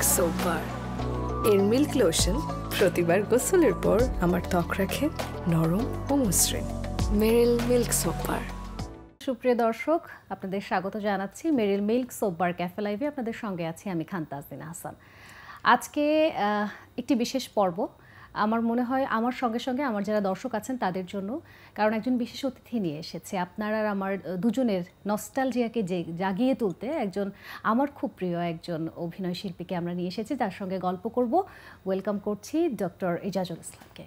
Milk soap বার। এর milk lotion প্রতিবার গোসলের পর আমার ত্বক রাখে নরম ও মসৃণ। মেরিল মিল্ক সোপ বার। সুপ্রিয় দর্শক, আপনাদের স্বাগত জানাচ্ছি মেরিল মিল্ক সোপ বার ক্যাফে লাইভে। আপনাদের সঙ্গে আছি আমি খান তাজদিন হাসান। আজকে একটি বিশেষ পর্ব। আমার মনে হয় আমার সঙ্গে সঙ্গে আমার যারা দর্শক আছেন তাদের জন্য, কারণ একজন বিশেষ অতিথি নিয়ে এসেছে আপনার আর আমার দুজনের নস্টালজিয়াকে জাগিয়ে তুলতে একজন আমার খুব প্রিয় একজন অভিনয় শিল্পীকে আমরা নিয়ে এসেছি, তার সঙ্গে গল্প করব। ওয়েলকাম করছি ডক্টর এজাজুল ইসলামকে।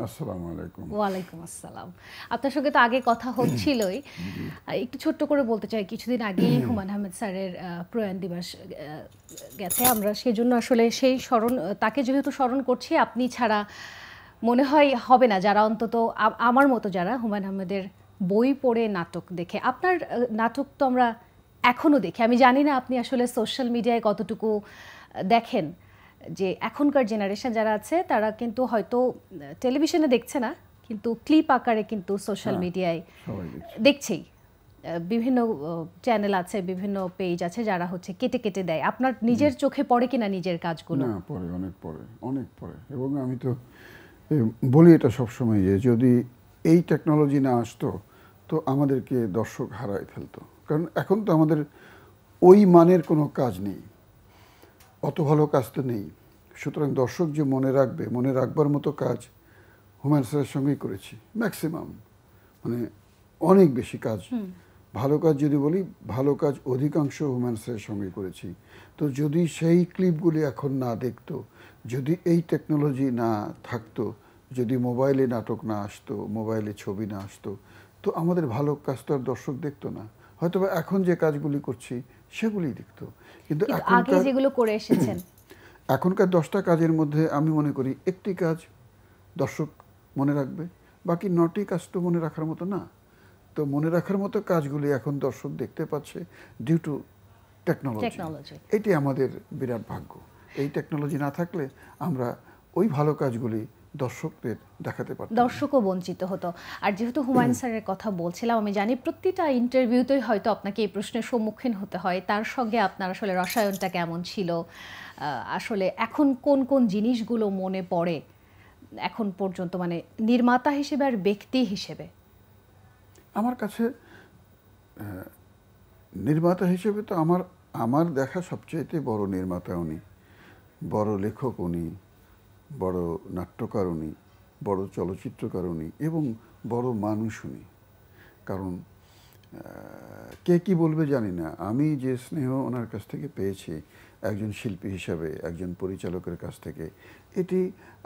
আসসালামু আলাইকুম। ওয়ালাইকুম আসসালাম। আপনার সঙ্গে তো আগে কথা হচ্ছিলই, একটু ছোট্ট করে বলতে চাই, কিছুদিন আগেই হুমায়ূন আহমেদ স্যারের প্রয়াণ দিবস গেছে। আমরা সেজন্য আসলে সেই স্মরণ, তাকে যেহেতু স্মরণ করছি, আপনি ছাড়া মনে হয় হবে না যারা অন্তত আমার মতো যারা হুমায়ূন আহমেদের বই পড়ে নাটক দেখে। আপনার নাটক তো আমরা এখনও দেখি। আমি জানি না আপনি আসলে সোশ্যাল মিডিয়ায় কতটুকু দেখেন, যে এখনকার জেনারেশন যারা আছে তারা কিন্তু হয়তো টেলিভিশনে দেখছে না, কিন্তু ক্লিপ আকারে কিন্তু সোশ্যাল মিডিয়ায় দেখছেই। বিভিন্ন চ্যানেল আছে, বিভিন্ন পেজ আছে যারা হচ্ছে কেটে কেটে দেয়। আপনার নিজের চোখে পড়ে কিনা নিজের কাজগুলো? না, পড়ে, অনেক পড়ে। এবং আমি তো বলি এটা সবসময় যে যদি এই টেকনোলজি না আসতো তো আমাদেরকে দর্শক হারায় ফেলতো। কারণ এখন তো আমাদের ওই মানের কোনো কাজ নেই, অত ভালো কাজ তো নেই। সুতরাং দর্শক যে মনে রাখবে, মনে রাখবার মতো কাজ হুমায়ূন স্যারের সঙ্গেই করেছি ম্যাক্সিমাম, মানে অনেক বেশি কাজ। ভালো কাজ যদি বলি, ভালো কাজ অধিকাংশ হুমায়ূন স্যারের সঙ্গেই করেছি। তো যদি সেই ক্লিপগুলি এখন না দেখতো, যদি এই টেকনোলজি না থাকতো, যদি মোবাইলে নাটক না আসতো, মোবাইলে ছবি না আসতো, তো আমাদের ভালো কাজ তো আর দর্শক দেখতো না। হয়তো এখন যে কাজগুলি করছি সেগুলি দেখতো, কিন্তু আগে যেগুলো করে এসেছেন, এখনকার 10টা কাজের মধ্যে আমি মনে করি একটি কাজ দর্শক মনে রাখবে, বাকি 9টি কাজ তো মনে রাখার মতো না। তো মনে রাখার মতো কাজগুলি এখন দর্শক দেখতে পাচ্ছে ডিউ টু টেকনোলজি। এটি আমাদের বিরাট ভাগ্য। এই টেকনোলজি না থাকলে আমরা ওই ভালো কাজগুলি দর্শকদের দেখাতে পারতাম, দর্শকও বঞ্চিত হতো। আর যেহেতু হুমায়ূন স্যারের কথা বলছিলাম, আমি জানি প্রতিটা ইন্টারভিউতেই হয়তো আপনাকে এই প্রশ্নের সম্মুখীন হতে হয়, তার সঙ্গে আপনার আসলে রসায়নটা কেমন ছিল, আসলে এখন কোন কোন জিনিসগুলো মনে পড়ে এখন পর্যন্ত, মানে নির্মাতা হিসেবে আর ব্যক্তি হিসেবে? আমার কাছে নির্মাতা হিসেবে তো আমার দেখা সবচাইতে বড় নির্মাতা উনি, বড় লেখক উনি, বড় নাট্যকার উনি, বড় চলচ্চিত্রকার উনি, এবং বড় মানুষ উনি। কারণ কে কি বলবে জানি না, আমি যে স্নেহ ওনার কাছ থেকে পেয়েছি একজন শিল্পী হিসাবে, একজন পরিচালকের কাছ থেকে, এটি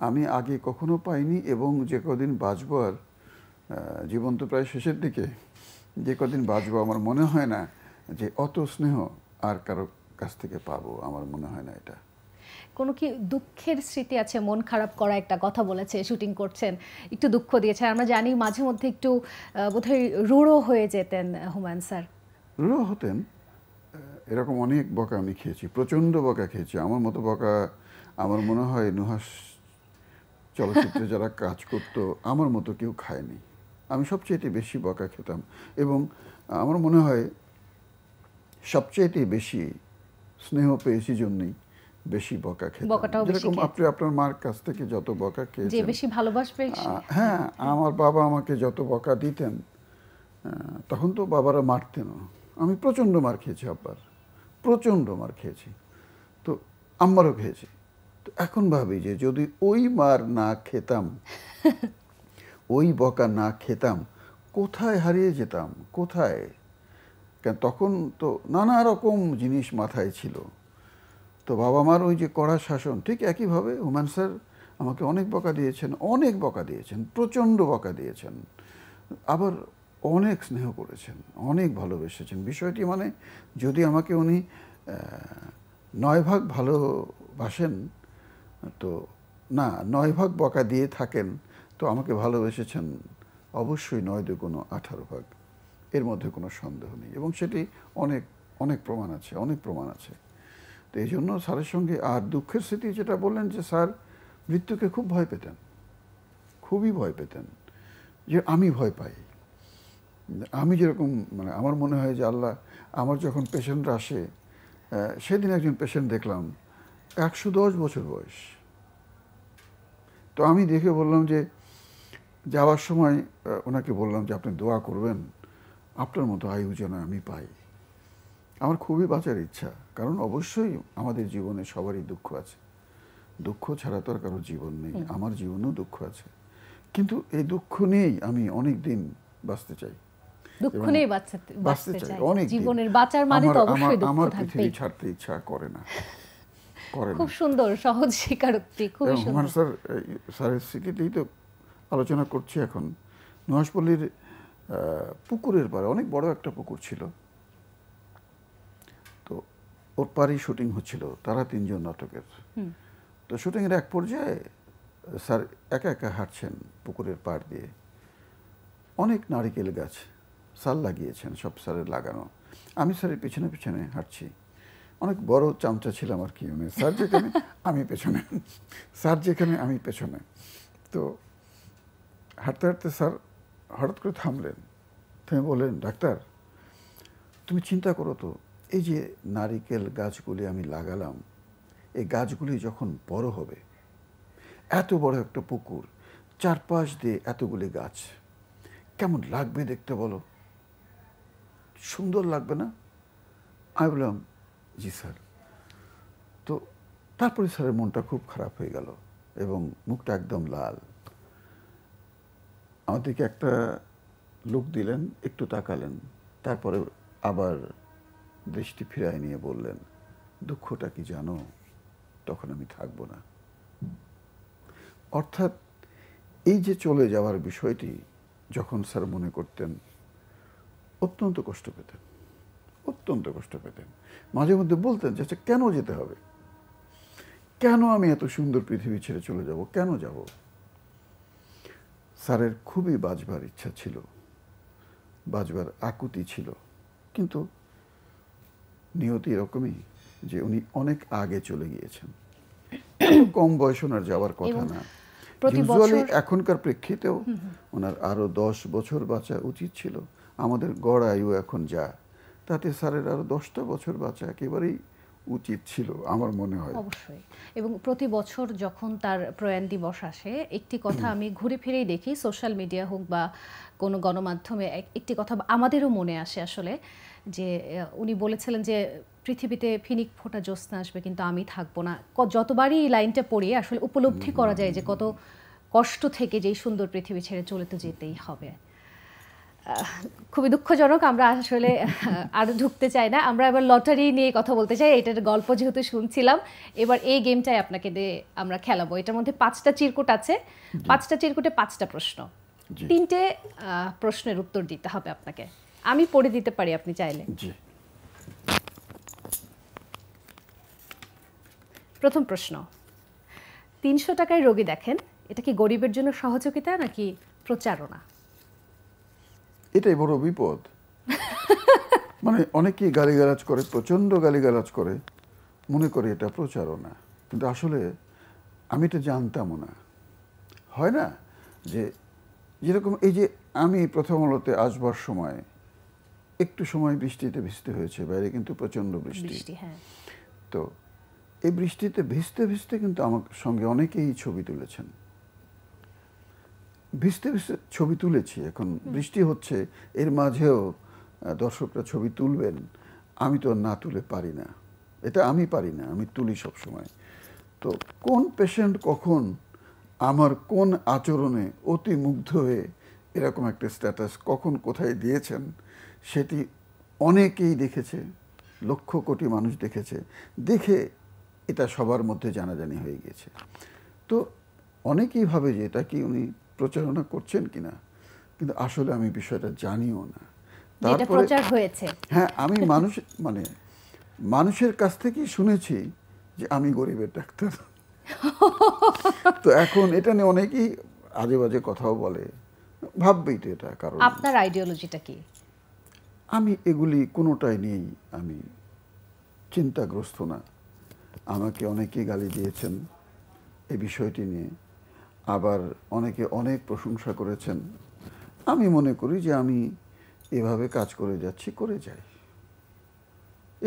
আমি আগে কখনো পাইনি। এবং যে কদিন বাঁচবো, আর জীবন তো প্রায় শেষের দিকে, যে কদিন বাঁচবো আমার মনে হয় না যে অত স্নেহ আর কারো কাছ থেকে পাবো, আমার মনে হয় না। এটা কোনো কি দুঃখের স্মৃতি আছে? মন খারাপ করা একটা কথা বলেছে, শুটিং করছেন, একটু দুঃখ দিয়েছে। আমরা জানি মাঝে মধ্যে একটু বোধহয় রূঢ় হয়ে যেতেন হুমায়ূন স্যার। রূঢ় হতেন, এরকম অনেক বকা আমি খেয়েছি, প্রচণ্ড বকা খেয়েছি। আমার মতো বকা আমার মনে হয় নুহাস চলচ্চিত্রে যারা কাজ করতো আমার মতো কেউ খায়নি। আমি সবচেয়ে বেশি বকা খেতাম, এবং আমার মনে হয় সবচেয়ে বেশি স্নেহ পেয়েছি জন্যই বেশি বকা খেতাম। যেরকম আপনি আপনার মার কাছ থেকে যত বকা খেয়েছেন, যে বেশি ভালোবাসবে, হ্যাঁ, আমার বাবা আমাকে যত বকা দিতেন, তখন তো বাবারা মারতেন, আমি প্রচণ্ড মার খেয়েছি, আব্বার প্রচণ্ড মার খেয়েছি, তো আম্মারও খেয়েছি। তো এখন ভাবি যে যদি ওই মার না খেতাম, ওই বকা না খেতাম, কোথায় হারিয়ে যেতাম, কোথায়? কেন তখন তো নানা রকম জিনিস মাথায় ছিল। তো বাবা মার ওই যে কড়া শাসন, ঠিক একইভাবে হুমায়ূন স্যার আমাকে অনেক বকা দিয়েছেন, অনেক বকা দিয়েছেন, প্রচণ্ড বকা দিয়েছেন, আবার অনেক স্নেহ করেছেন, অনেক ভালোবেসেছেন। বিষয়টি মানে যদি আমাকে উনি 9 ভাগ ভালোবাসেন, তো না 9 ভাগ বকা দিয়ে থাকেন, তো আমাকে ভালোবেসেছেন অবশ্যই 9 দুগুণ 18 ভাগ, এর মধ্যে কোনো সন্দেহ নেই। এবং সেটি অনেক অনেক প্রমাণ আছে, অনেক প্রমাণ আছে। তো এই জন্য স্যারের সঙ্গে, আর দুঃখের স্মৃতি যেটা বললেন যে স্যার মৃত্যুকে খুব ভয় পেতেন, খুবই ভয় পেতেন, যে আমি ভয় পাই। আমি যেরকম, মানে আমার মনে হয় যে আল্লাহ, আমার যখন পেশেন্টরা আসে, সেদিন একজন পেশেন্ট দেখলাম 110 বছর বয়স। তো আমি দেখে বললাম যে যাওয়ার সময় ওনাকে বললাম যে আপনি দোয়া করবেন আপনার মতো আয়ু যেন আমি পাই। আমার খুবই বাঁচার ইচ্ছা, কারণ অবশ্যই আমাদের জীবনে সবারই দুঃখ আছে, দুঃখ ছাড়া তো আর কারো জীবন নেই, আমার জীবনেও দুঃখ আছে, কিন্তু এই দুঃখ নিয়েই আমি অনেক দিন বাঁচতে চাই, দুঃখ নেই বাঁচতে চাই অনেক জীবনের বাঁচার মানে তো অবশ্যই দুঃখ আমার থাকবেই। পৃথিবী ছাড়তে ইচ্ছা করে না। খুব সুন্দর সহজ স্বীকারোক্তি, খুব সুন্দর। হুমায়ুন স্যারের স্মৃতিতেই তো আলোচনা করছি এখন। নুহাশপল্লীর পুকুরের পাড়ে অনেক বড় একটা পুকুর ছিল, তো ওর পাড়েই শুটিং হচ্ছিল তারা 3 জন নাটকের। তো শুটিংয়ের এক পর্যায়ে স্যার একা একা হাঁটছেন পুকুরের পাড় দিয়ে, অনেক নারিকেল গাছ স্যার লাগিয়েছেন, সব স্যারের লাগানো। আমি স্যারের পিছনে পিছনে হাঁটছি, অনেক বড় চামচা ছিলাম আর কি, মানে স্যার যেখানে আমি পেছনে, স্যার যেখানে আমি পেছনে। তো হাঁটতে হাঁটতে স্যার হঠাৎ করে থামলেন, থেমে বললেন, ডাক্তার তুমি চিন্তা করো তো, এই যে নারিকেল গাছগুলি আমি লাগালাম, এই গাছগুলি যখন বড় হবে, এত বড় একটা পুকুর, চারপাশ দিয়ে এতগুলি গাছ, কেমন লাগবে দেখতে বলো, সুন্দর লাগবে না? আমি বললাম জি স্যার। তো তারপরে স্যারের মনটা খুব খারাপ হয়ে গেল এবং মুখটা একদম লাল। আমাদেরকে একটা লুক দিলেন, একটু তাকালেন, তারপরে আবার দৃষ্টি ফিরায় নিয়ে বললেন, দুঃখটা কি জানো, তখন আমি থাকবো না। অর্থাৎ এই যে চলে যাওয়ার বিষয়টি যখন স্যার মনে করতেন, অত্যন্ত কষ্ট পেতেন, অত্যন্ত কষ্ট পেতেন। মাঝে মধ্যে বলতেন যে আচ্ছা কেন যেতে হবে, কেন আমি এত সুন্দর পৃথিবী ছেড়ে চলে যাব, কেন যাব? স্যারের খুবই বাঁচবার ইচ্ছা ছিল, বাঁচবার আকুতি ছিল, কিন্তু নিয়তি এরকমই যে উনি অনেক আগে চলে গিয়েছেন, কম বয়স ওনার যাওয়ার কথা না। ইউজুয়ালি এখনকার প্রেক্ষিতেও ওনার আরো 10 বছর বাঁচা উচিত ছিল। আমাদের গড় আয়ু এখন যা, তাতে স্যারের আরো 10টা বছর বাঁচা একেবারেই উচিত ছিল আমার মনে হয়। অবশ্যই। এবং প্রতি বছর যখন তার প্রয়াণ দিবস আসে, একটি কথা আমি ঘুরে ফিরেই দেখি, সোশ্যাল মিডিয়া হোক বা কোনো গণমাধ্যমে, একটি কথা আমাদেরও মনে আসে আসলে, যে উনি বলেছিলেন যে পৃথিবীতে ফিনিক ফোঁটা জ্যোৎস্না আসবে কিন্তু আমি থাকবো না। যতবারই এই লাইনটা পড়ি আসলে উপলব্ধি করা যায় যে কত কষ্ট থেকে যেই সুন্দর পৃথিবী ছেড়ে চলে তো যেতেই হবে। খুবই দুঃখজনক, আমরা আসলে আর ঢুকতে চাই না। আমরা এবার লটারি নিয়ে কথা বলতে চাই, এটার গল্প যেহেতু শুনছিলাম, এবার এই গেমটাই আপনাকে দিয়ে আমরা খেলাবো। এটার মধ্যে 5টা চিরকুট আছে, 5টা চিরকুটে 5টা প্রশ্ন, 3টে প্রশ্নের উত্তর দিতে হবে আপনাকে। আমি পড়ে দিতে পারি আপনি চাইলে। প্রথম প্রশ্ন, 300 টাকায় রোগী দেখেন, এটা কি গরিবের জন্য সহযোগিতা নাকি প্রচারণা? এটাই বড় বিপদ। মানে অনেকেই গালিগালাজ করে, প্রচন্ড গালিগালাজ করে, মনে করে এটা প্রচারণা, কিন্তু আসলে আমি এটা জানতামও না। হয় না যে যেরকম এই যে আমি প্রথম আলোতে আসবার সময় একটু সময় বৃষ্টিতে ভিজতে হয়েছে, বাইরে কিন্তু প্রচন্ড বৃষ্টি। তো এই বৃষ্টিতে ভিজতে ভিজতে কিন্তু আমার সঙ্গে অনেকেই ছবি তুলেছেন, ভিজতে ভিজতে ছবি তুলেছি। এখন বৃষ্টি হচ্ছে, এর মাঝেও দর্শকরা ছবি তুলবেন, আমি তো না তুলে পারি না, এটা আমি পারি না, আমি তুলি সব সময়। তো কোন পেশেন্ট কখন আমার কোন আচরণে অতি মুগ্ধ হয়ে এরকম একটা স্ট্যাটাস কখন কোথায় দিয়েছেন সেটি অনেকেই দেখেছে, লক্ষ কোটি মানুষ দেখেছে, দেখে এটা সবার মধ্যে জানাজানি হয়ে গিয়েছে। তো অনেকেই ভাবে যে এটা কি উনি প্রচারণা করছেন কিনা, কিন্তু আসলে আমি বিষয়টা জানিও না। তারপরে হয়েছে, হ্যাঁ, আমি মানুষের কাছ থেকেই শুনেছি যে আমি গরিবের ডাক্তার। তো এখন এটা নিয়ে অনেকেই আজে বাজে কথাও বলে, ভাববেই তো এটা। কারণ আপনার আইডিওলজিটা কি? আমি এগুলি কোনোটাই নিয়েই আমি চিন্তাগ্রস্ত না। আমাকে অনেকেই গালি দিয়েছেন এই বিষয়টি নিয়ে, আবার অনেকে অনেক প্রশংসা করেছেন। আমি মনে করি যে আমি এভাবে কাজ করে যাচ্ছি, করে যাই,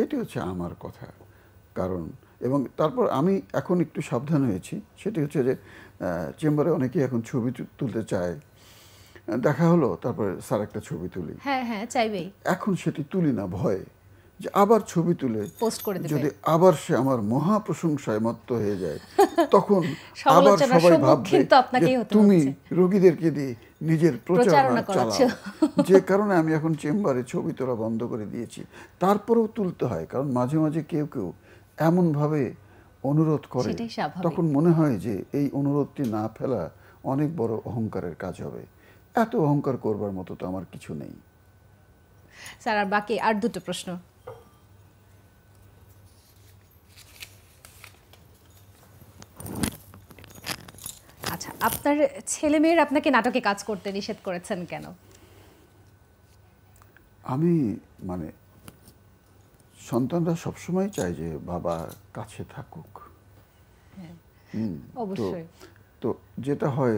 এটি হচ্ছে আমার কথা। কারণ এবং তারপর আমি এখন একটু সাবধান হয়েছি, সেটি হচ্ছে যে চেম্বারে অনেকেই এখন ছবি তুলতে চায়, দেখা হলো তারপরে স্যার একটা ছবি তুলি, হ্যাঁ হ্যাঁ চাইবেই, এখন সেটি তুলি না ভয়ে যে আবার ছবি তুলে পোস্ট করে দেবে, যদি আবার সে আমার মহা প্রশংসায় মত্ত হয়ে যায় তখন আবার সমালোচনার সবাই ভাববে সম্মুখীন তো আপনাকেই যে হতে তুমি হচ্ছে। রোগীদেরকে দিয়ে নিজের প্রচারণা করাচ্ছ। চালাও। যে কারণে আমি এখন চেম্বারে ছবি তোলা বন্ধ করে দিয়েছি। তারপরেও তুলতে হয়, কারণ মাঝে মাঝে কেউ কেউ এমনভাবে অনুরোধ করে, সেটাই স্বাভাবিক। তখন মনে হয় যে এই অনুরোধটি না ফেলা অনেক বড় অহংকারের কাজ হবে। এত অহংকার করবার মতো তো আমার কিছু নেই। স্যার আর বাকি আর দুটো প্রশ্ন। আচ্ছা, আপনার ছেলেমেয়ের আপনাকে নাটকে কাজ করতে নিষেধ করেছেন কেন? আমি মানে সন্তানরা সবসময় চায় যে বাবা কাছে থাকুক। অবশ্যই। তো যেটা হয়,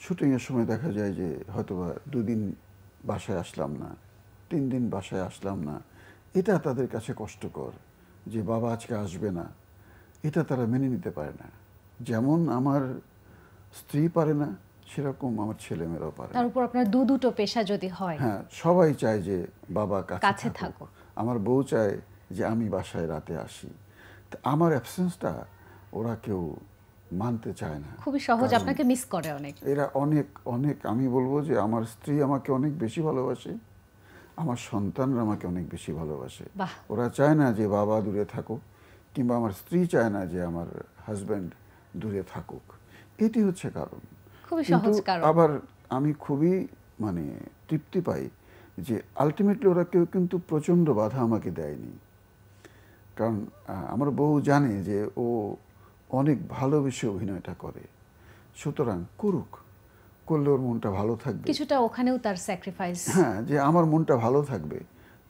শুটিংয়ের সময় দেখা যায় যে হয়তোবা 2 দিন বাসায় আসলাম না, 3 দিন বাসায় আসলাম না, এটা তাদের কাছে কষ্টকর যে বাবা আজকে আসবে না, এটা তারা মেনে নিতে পারে না। যেমন আমার স্ত্রী পারে না, সেরকম আমার ছেলেমেয়েরাও পারে না। তার উপর আপনার দুটো পেশা যদি হয়। হ্যাঁ, সবাই চায় যে বাবা কাছে কাছে থাকুক। থাকুক। আমার বউ চায় যে আমি বাসায় রাতে আসি। তো আমার অ্যাবসেন্সটা ওরা কেউ মানতে চায় না। খুবই সহজ, কারণ আপনাকে মিস করে অনেক। এরা অনেক অনেক, আমি বলবো যে আমার স্ত্রী আমাকে অনেক বেশি ভালোবাসে, আমার সন্তানরা আমাকে অনেক বেশি ভালোবাসে। বাহ। ওরা চায় না যে বাবা দূরে থাকুক, কিংবা আমার স্ত্রী চায় না যে আমার হাজব্যান্ড দূরে থাকুক। এটি হচ্ছে কারণ। খুবই কিন্তু সহজ কারণ। আবার আমি খুবই মানে তৃপ্তি পাই যে আলটিমেটলি ওরা কেউ কিন্তু প্রচণ্ড বাধা আমাকে দেয়নি। কারণ আমার বউ জানে যে ও অনেক ভালোবেসে অভিনয়টা করে, সুতরাং করুক, করলে ওর মনটা ভালো থাকবে। কিছুটা ওখানেও তার স্যাক্রিফাইস। হ্যাঁ, যে আমার মনটা ভালো থাকবে,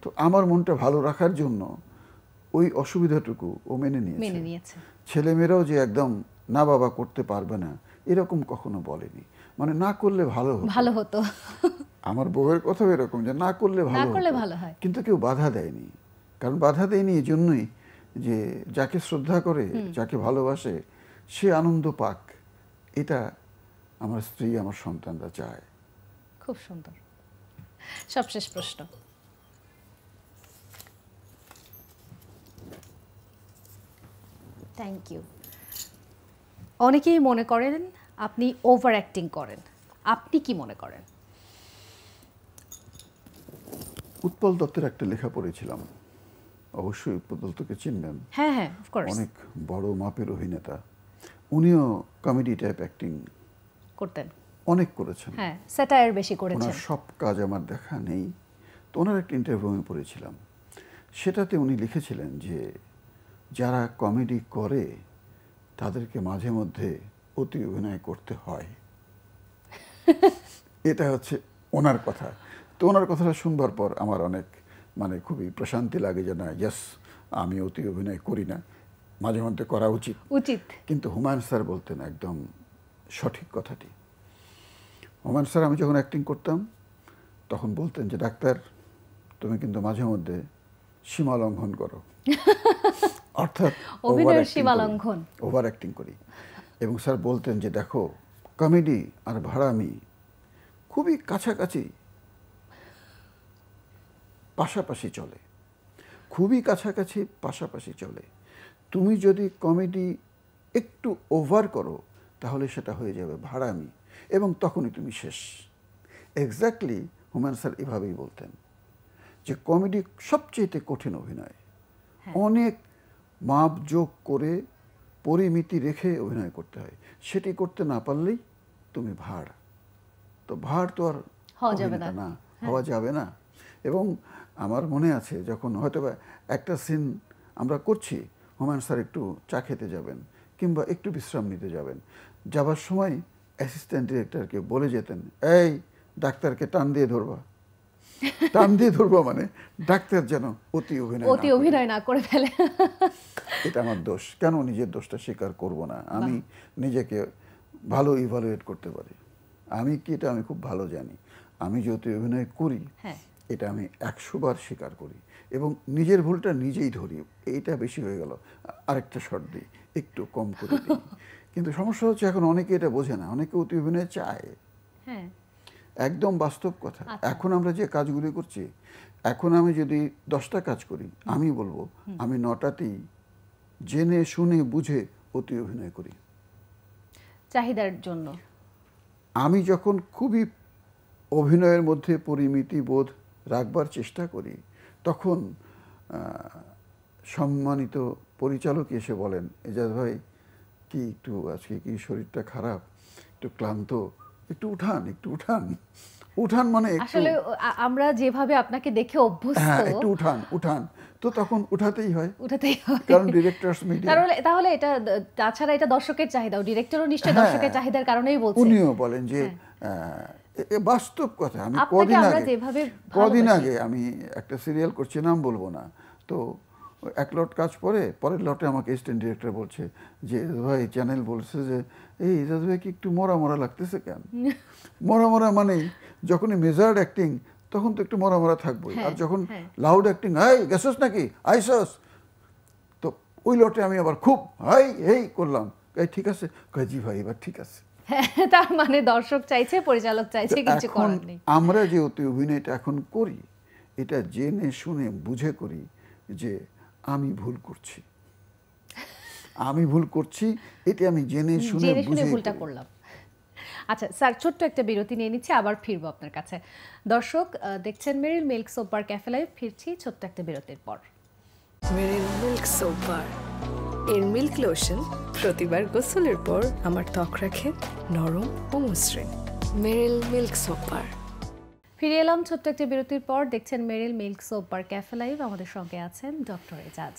তো আমার মনটা ভালো রাখার জন্য ওই অসুবিধাটুকু ও মেনে নিয়েছে। ছেলেমেয়েরাও যে একদম না বাবা করতে পারবে না এরকম কখনো বলেনি, মানে না করলে ভালো হতো। আমার বউয়ের কথাও এরকম যে না করলে ভালো হয়, কিন্তু কেউ বাধা দেয়নি। কারণ বাধা দেয়নি এই জন্যই যে যাকে শ্রদ্ধা করে, যাকে ভালোবাসে, সে আনন্দ পাক, এটা আমার স্ত্রী আমার সন্তানরা চায়। খুব সুন্দর। সবশেষ প্রশ্ন। Thank you. অনেকেই মনে করেন আপনি ওভার অ্যাক্টিং করেন, আপনি কি মনে করেন? উৎপল দত্তের একটা লেখা পড়েছিলাম, অবশ্যই উৎপল দত্তকে চিনবেন। হ্যাঁ হ্যাঁ, অফকোর্স। অনেক বড় মাপের অভিনেতা, উনিও কমেডি টাইপ অ্যাক্টিং করতেন, অনেক করেছেন। হ্যাঁ, স্যাটায়ার বেশি করেছেন। ওনার সব কাজ আমার দেখা নেই, তো ওনার একটা ইন্টারভিউ আমি পড়েছিলাম, সেটাতে উনি লিখেছিলেন যে যারা কমেডি করে তাদেরকে মাঝে মধ্যে অতি অভিনয় করতে হয়। এটা হচ্ছে ওনার কথা। তো ওনার কথাটা শুনবার পর আমার অনেক মানে খুবই প্রশান্তি লাগে যে না, ইয়েস, আমি অতি অভিনয় করি না, মাঝে মধ্যে করা উচিত। কিন্তু হুমায়ুন স্যার বলতেন একদম সঠিক কথাটি। হুমায়ুন স্যার আমি যখন অ্যাক্টিং করতাম তখন বলতেন যে ডাক্তার, তুমি কিন্তু মাঝে মধ্যে সীমা লঙ্ঘন করো, অর্থাৎ ওভার অ্যাক্টিং করি। এবং স্যার বলতেন যে দেখো, কমেডি আর ভাড়ামি খুবই কাছাকাছি, পাশাপাশি চলে, খুবই কাছাকাছি পাশাপাশি চলে। তুমি যদি কমেডি একটু ওভার করো তাহলে সেটা হয়ে যাবে ভাড়ামি, এবং তখনই তুমি শেষ। এক্স্যাক্টলি হুমায়ুন স্যার এভাবেই বলতেন যে কমেডি সবচেয়ে কঠিন অভিনয়, অনেক মাপ যোগ করে পরিমিতি রেখে অভিনয় করতে হয়, সেটি করতে না পারলেই তুমি ভাড়। তো ভাড় তো আর হওয়া যাবে না। এবং আমার মনে আছে যখন হয়তো একটা সিন আমরা করছি, হুমায়ুন স্যার একটু চা খেতে যাবেন কিংবা একটু বিশ্রাম নিতে যাবেন, যাবার সময় অ্যাসিস্ট্যান্ট ডিরেক্টরকে বলে যেতেন, এই ডাক্তারকে টান দিয়ে ধরবা। টান দিয়ে ধরবা মানে ডাক্তার যেন অতি অভিনয় না করে ফেলে। এটা আমার দোষ, কেন নিজের দোষটা স্বীকার করব না? আমি নিজেকে ভালো ইভালুয়েট করতে পারি, আমি কি এটা আমি খুব ভালো জানি। আমি যদি অভিনয় করি এটা আমি 100 বার স্বীকার করি এবং নিজের ভুলটা নিজেই ধরি, এইটা বেশি হয়ে গেল, আরেকটা শট দিই, একটু কম করে দিই। কিন্তু সমস্যা হচ্ছে এখন অনেকে এটা বোঝে না, অনেকে অতি অভিনয় চায়। হ্যাঁ, একদম বাস্তব কথা। এখন আমরা যে কাজগুলি করছি, এখন আমি যদি 10টা কাজ করি, আমি বলবো আমি 9টাতেই জেনে শুনে বুঝে অতি অভিনয় করি। চাহিদার জন্য। আমি যখন খুবই অভিনয়ের মধ্যে পরিমিতি বোধ রাখবার চেষ্টা করি, তখন সম্মানিত পরিচালক এসে বলেন, এজাজ ভাই কি একটু আজকে কি শরীরটা খারাপ, একটু ক্লান্ত, একটু উঠান, একটু উঠান। উঠান মানে আসলে আমরা যেভাবে আপনাকে দেখে অভ্যস্ত, হ্যাঁ একটু উঠান উঠান, তো তখন উঠাতেই হয়, উঠাতেই হয়, কারণ ডিরেক্টরস মিডিয়া। তাহলে এটা তাছাড়া এটা দর্শকের চাহিদা, ডিরেক্টরও নিশ্চয়ই দর্শকের চাহিদার কারণেই বলছে। উনিও বলেন যে বাস্তব কথা। আমি কদিন আগে আমি একটা সিরিয়াল করছি, নাম বলবো না, তো এক লট কাজ পরের লটে আমাকে অ্যাসিস্ট্যান্ট ডিরেক্টর বলছে যে ভাই চ্যানেল বলছে যে এই এজাজ ভাই কি একটু মরা মরা লাগতেছে কেন? মরা মরা মানে যখনই মেজার্ড অ্যাক্টিং তখন তো একটু মরা মরা থাকবোই, আর যখন লাউড অ্যাক্টিং, হাই গেছস নাকি আইসস, তো ওই লটে আমি আবার খুব হাই হেই করলাম, ঠিক আছে, জি ভাই এবার ঠিক আছে। তার মানে দর্শক চাইছে, পরিচালক চাইছে, কিছু করার নেই। আমরা যে অতি অভিনয়টা এখন করি, এটা জেনে শুনে বুঝে করি যে আমি ভুল করছি, এটা আমি জেনে শুনে বুঝে ভুলটা করলাম। আচ্ছা স্যার, ছোট্ট একটা বিরতি নিয়ে নিচ্ছি, আবার ফিরবো আপনার কাছে। দর্শক দেখছেন Meril milk soap bar cafe live, ফিরছি ছোট্ট একটা বিরতির পর। মেরিল মিল্ক সোপ বার এর মিল্ক লোশন প্রতিবার গোসলের পর আমার ত্বক রাখে নরম ও মসৃণ। Meril milk soap bar. ফিরে এলাম ছোট্ট একটা বিরতির পর। দেখছেন Meril milk soap bar cafe live, আমাদের সঙ্গে আছেন ডক্টর এজাজ।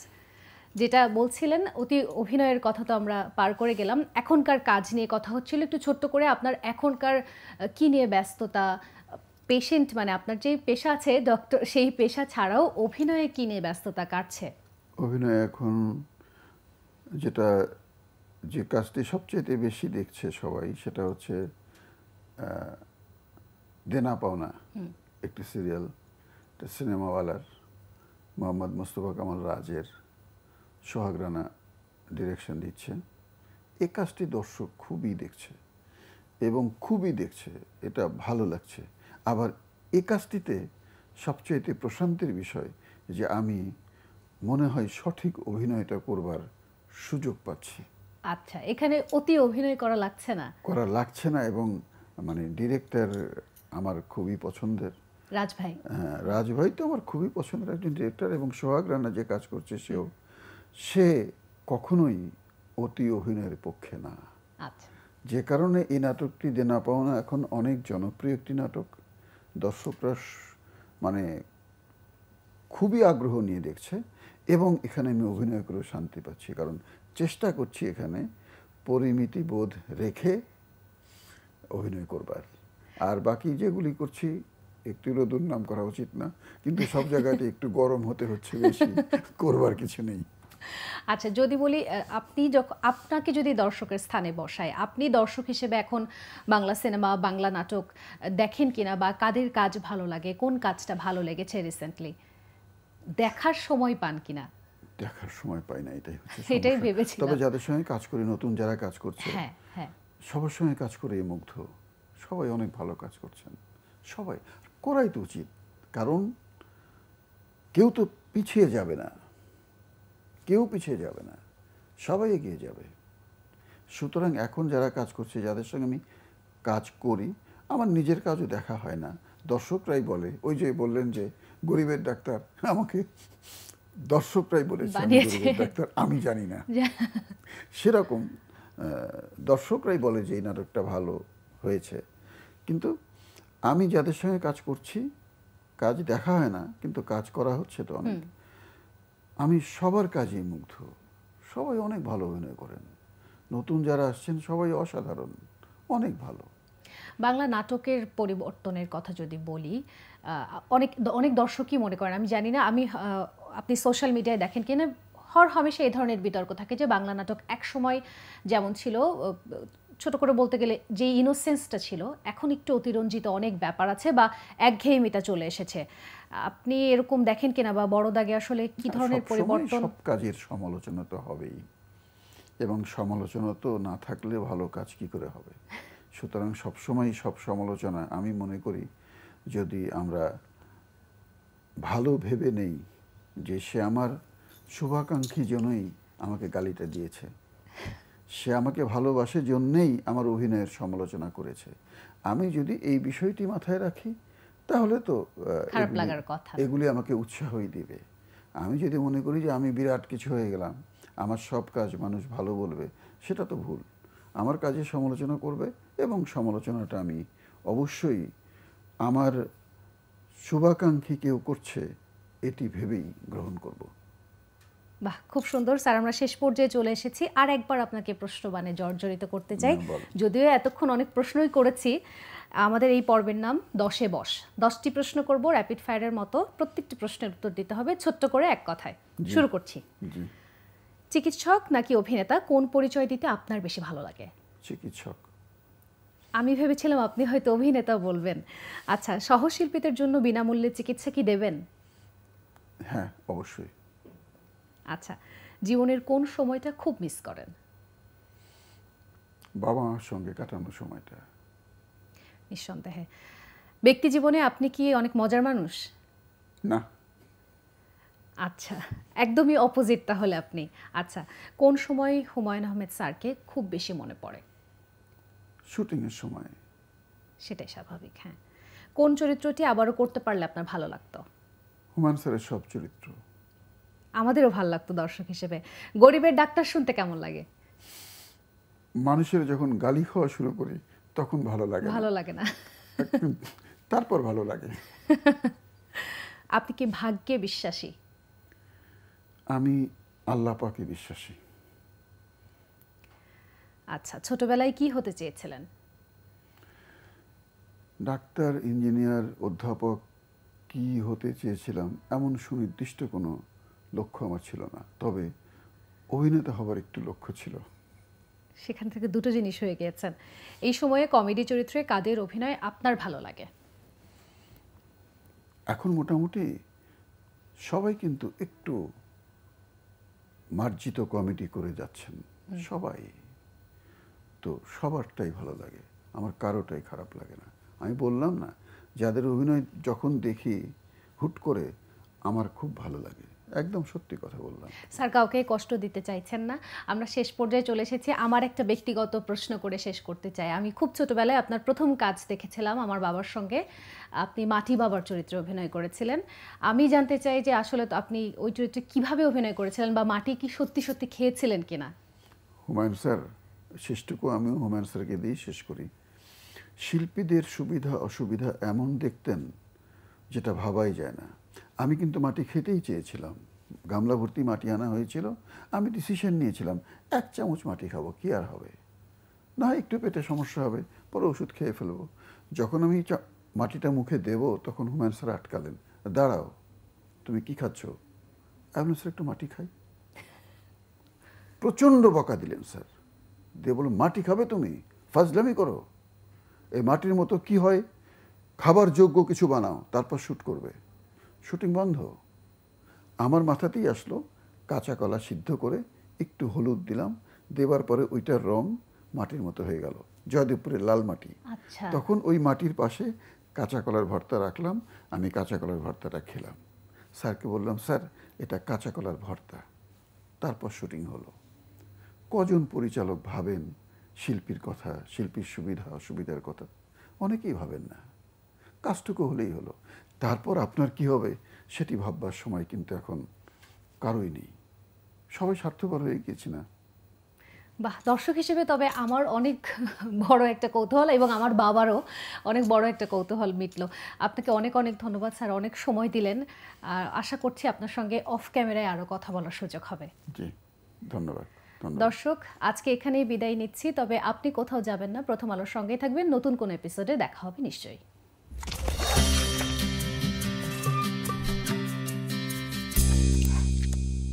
যেটা বলছিলেন, অতি অভিনয়ের কথা তো আমরা পার করে গেলাম, এখনকার কাজ নিয়ে কথা হচ্ছিল। একটু ছোট্ট করে আপনার এখনকার কি নিয়ে ব্যস্ততা, পেশেন্ট মানে আপনার যে পেশা আছে ডক্টর, সেই পেশা ছাড়াও অভিনয়ে কি নিয়ে ব্যস্ততা কাটছে? অভিনয় এখন যে কাজটি সবচেয়ে বেশি দেখছে সবাই, সেটা হচ্ছে দেনা পাওনা, একটি সিরিয়াল, সিনেমাওয়ালার মোহাম্মদ মোস্তফা কামাল রাজের, সোহাগ রানা ডিরেকশন দিচ্ছে। এই কাজটি দর্শক খুবই দেখছে এবং খুবই দেখছে, এটা ভালো লাগছে। আবার এই কাজটিতে সবচেয়ে প্রশান্তির বিষয় যে আমি মনে হয় সঠিক অভিনয়টা করবার সুযোগ পাচ্ছি। আচ্ছা, এখানে অতি অভিনয় করা লাগছে না এবং মানে ডিরেক্টর আমার খুবই পছন্দের, রাজভাই। হ্যাঁ, রাজভাই তো আমার খুবই পছন্দের একজন ডিরেক্টর, এবং সোহাগ রানা যে কাজ করছে সে কখনোই অতি অভিনয়ের পক্ষে না। আচ্ছা, যে কারণে এই নাটকটি দেনা পাওনা এখন অনেক জনপ্রিয় একটি নাটক, দর্শকরা মানে খুবই আগ্রহ নিয়ে দেখছে, এবং এখানে আমি অভিনয় করে শান্তি পাচ্ছি, কারণ চেষ্টা করছি এখানে পরিমিতি বোধ রেখে অভিনয় করবার। আর বাকি যেগুলি করছি একটুও দুর্নাম করা উচিত না, কিন্তু সব জায়গাতে একটু গরম হতে হচ্ছে বেশি, করবার কিছু নেই। আচ্ছা, যদি বলি আপনাকে যদি দর্শকের স্থানে বসায়, আপনি দর্শক হিসেবে এখন বাংলা সিনেমা, বাংলা নাটক দেখেন কিনা, বা কাদের কাজ ভালো লাগে, কোন কাজটা ভালো লেগেছে রিসেন্টলি, দেখার সময় পান কিনা? দেখার সময় পাই না, এটাই ভেবেছিলাম। তবে যাদের সঙ্গে কাজ করি, নতুন যারা কাজ করছে, সবার সঙ্গে কাজ করে মুগ্ধ, সবাই অনেক ভালো কাজ করছেন, সবাই করাই তো উচিত, কারণ কেউ তো পিছিয়ে যাবে না, সবাই এগিয়ে যাবে। সুতরাং এখন যারা কাজ করছে, যাদের সঙ্গে আমি কাজ করি, আমার নিজের কাজও দেখা হয় না, দর্শকরাই বলে, ওই যে বললেন যে গরিবের ডাক্তার, আমাকে দর্শকরাই বলেছে গরিবের ডাক্তার, আমি জানি না, সেরকম দর্শকরাই বলে যে এই নাটকটা ভালো হয়েছে। কিন্তু আমি যাদের সঙ্গে কাজ করছি, কাজ দেখা হয় না কিন্তু কাজ করা হচ্ছে তো অনেক, আমি সবার কাজেই মুগ্ধ, সবাই অনেক ভালো অভিনয় করেন, নতুন যারা আসছেন সবাই অসাধারণ, অনেক ভালো। বাংলা নাটকের পরিবর্তনের কথা যদি বলি, অনেক দর্শকই মনে করেন, আমি জানি না, আপনি সোশ্যাল মিডিয়ায় দেখেন কিনা, হর হামেশা এই ধরনের বিতর্ক থাকে যে বাংলা নাটক এক সময় যেমন ছিল, ছোট করে বলতে গেলে যে ইনোসেন্সটা ছিল এখন একটু অতিরঞ্জিত, অনেক ব্যাপার আছে বা একঘেয়েমিতা চলে এসেছে। আপনি এরকম দেখেন কিনা, বা বড় দাগে আসলে কি ধরনের পরিবর্তন? সব কাজের সমালোচনা তো হবেই, এবং সমালোচনা তো না থাকলে ভালো কাজ কি করে হবে। সুতরাং সবসময় সব সমালোচনা, আমি মনে করি যদি আমরা ভালো ভেবে নেই যে সে আমার শুভাকাঙ্ক্ষী জন্যই আমাকে গালিটা দিয়েছে, সে আমাকে ভালোবাসে জন্যেই আমার অভিনয়ের সমালোচনা করেছে, আমি যদি এই বিষয়টি মাথায় রাখি তাহলে তো খারাপ লাগার কথা, এগুলি আমাকে উৎসাহই দিবে। আমি যদি মনে করি যে আমি বিরাট কিছু হয়ে গেলাম, আমার সব কাজ মানুষ ভালো বলবে, সেটা তো ভুল। আমার কাজে সমালোচনা করবে, এবং সমালোচনাটা আমি অবশ্যই আমার শুভাকাঙ্ক্ষী কেউ করছে এটি ভেবেই গ্রহণ করব। বাহ, খুব সুন্দর স্যার। আমরা শেষ পর্যায়ে চলে এসেছি। আর একবার আপনাকে প্রশ্নবাণে জর্জরিত করতে চাই, যদিও এতক্ষণ অনেক প্রশ্নই করেছি। আমাদের এই পর্বের নাম 10-এ বস। 10টি প্রশ্ন করব র্যাপিড ফায়ারের মতো, প্রত্যেকটি প্রশ্নের উত্তর দিতে হবে ছোট্ট করে এক কথায়। শুরু করছি। চিকিৎসক নাকি অভিনেতা, কোন পরিচয় দিতে আপনার বেশি ভালো লাগে? চিকিৎসক। আমি ভেবেছিলাম আপনি হয়তো অভিনেতা বলবেন। আচ্ছা, সহশিল্পীদের জন্য বিনামূল্যে চিকিৎসা কি দেবেন? হ্যাঁ, অবশ্যই। আচ্ছা, জীবনের কোন সময়টা খুব মিস করেন? বাবা মার সঙ্গে কাটানো সময়টা। নিঃসন্দেহে। ব্যক্তি জীবনে আপনি কি অনেক মজার মানুষ? না। আচ্ছা, একদমই অপোজিট তাহলে আপনি। আচ্ছা, কোন সময় হুমায়ুন আহমেদ স্যারকে খুব বেশি মনে পড়ে? শুটিংয়ের সময়। সেটাই স্বাভাবিক। হ্যাঁ, কোন চরিত্রটি আবারও করতে পারলে আপনার ভালো লাগতো? হুমায়ুন স্যারের সব চরিত্র। আমাদেরও ভালো লাগতো দর্শক হিসেবে। গরিবের ডাক্তার শুনতে কেমন লাগে? মানুষের যখন গালি খাওয়া শুরু করি তখন ভালো লাগে। ভালো লাগে না? তারপর ভালো লাগে। আপনি কি ভাগ্যে বিশ্বাসী? আমি আল্লাহ পাকে বিশ্বাসী। আচ্ছা, ছোটবেলায় কি হতে চেয়েছিলেন? ডাক্তার, ইঞ্জিনিয়ার, অধ্যাপক। কি হতে চেয়েছিলাম এমন সুনির্দিষ্ট কোনো লক্ষ্য আমার ছিল না, তবে অভিনেতা হবার একটু লক্ষ্য ছিল। সেখান থেকে দুটো জিনিস হয়ে গিয়েছেন। এই সময়ে কমেডি চরিত্রে কাদের অভিনয় আপনার ভালো লাগে? এখন মোটামুটি সবাই কিন্তু একটু মার্জিত কমেডি করে যাচ্ছেন, সবাই। তো সবারটাই ভালো লাগে, আমার কারোটাই খারাপ লাগে না। আমি বললাম না, যাদের অভিনয় যখন দেখি হুট করে আমার খুব ভালো লাগে, একদম সত্যি কথা বললাম। স্যার, কাউকে কষ্ট দিতে চাইছেন না। আমরা শেষ পর্যায়ে চলে এসেছি। আমার একটা ব্যক্তিগত প্রশ্ন করে শেষ করতে চাই। আমি খুব ছোটবেলায় আপনার প্রথম কাজ দেখেছিলাম আমার বাবার সঙ্গে। আপনি মাটি বাবার চরিত্রে অভিনয় করেছিলেন। আমি জানতে চাই যে আসলে তো আপনি ওই চরিত্রে কিভাবে অভিনয় করেছিলেন, বা মাটি কি সত্যি সত্যি খেয়েছিলেন কিনা? হুমায়ুন স্যার, শেষটুকু আমিও হুমায়ুন স্যারকে দিয়ে শেষ করি। শিল্পীদের সুবিধা অসুবিধা এমন দেখতেন যেটা ভাবাই যায় না। আমি কিন্তু মাটি খেতেই চেয়েছিলাম, গামলা ভর্তি মাটি আনা হয়েছিল, আমি ডিসিশন নিয়েছিলাম 1 চামচ মাটি খাবো, কি আর হবে, না একটু পেটে সমস্যা হবে, পরে ওষুধ খেয়ে ফেলবো। যখন আমি মাটিটা মুখে দেব তখন হুমায়ুন স্যার আটকালেন, দাঁড়াও, তুমি কি খাচ্ছ? আমি স্যার একটু মাটি খাই। প্রচণ্ড বকা দিলেন স্যার, দিয়ে বলুন মাটি খাবে তুমি, ফাজলামি করো, এই মাটির মতো কি হয়, খাবার যোগ্য কিছু বানাও, তারপর শ্যুট করবে। শুটিং বন্ধ। আমার মাথাতেই আসলো কাঁচা কলা সিদ্ধ করে একটু হলুদ দিলাম, দেবার পরে ওইটার রং মাটির মতো হয়ে গেল, জয়দেবপুরের লাল মাটি। আচ্ছা। তখন ওই মাটির পাশে কাঁচা কলার ভর্তা রাখলাম, আমি কাঁচা কলার ভর্তাটা খেলাম। স্যারকে বললাম, স্যার এটা কাঁচা কলার ভর্তা। তারপর শুটিং হলো। কজন পরিচালক ভাবেন শিল্পীর কথা, শিল্পীর সুবিধা অসুবিধার কথা? অনেকেই ভাবেন না। কাজটুকু হলেই হলো, তারপর আপনার কি হবে সেটি ভাববার সময় কিন্তু এখন কারোই নেই। সবাই স্বার্থপর হয়ে গিয়েছি না? বাহ, দর্শক হিসেবে তবে আমার অনেক বড় একটা কৌতূহল, এবং আমার বাবারও অনেক বড় একটা কৌতূহল মিটলো। আপনাকে অনেক অনেক ধন্যবাদ স্যার, অনেক সময় দিলেন। আর আশা করছি আপনার সঙ্গে অফ ক্যামেরায় আরও কথা বলার সুযোগ হবে। জি, ধন্যবাদ। দর্শক, আজকে এখানেই বিদায় নিচ্ছি, তবে আপনি কোথাও যাবেন না, প্রথম আলোর সঙ্গেই থাকবেন। নতুন কোন এপিসোডে দেখা হবে নিশ্চয়ই।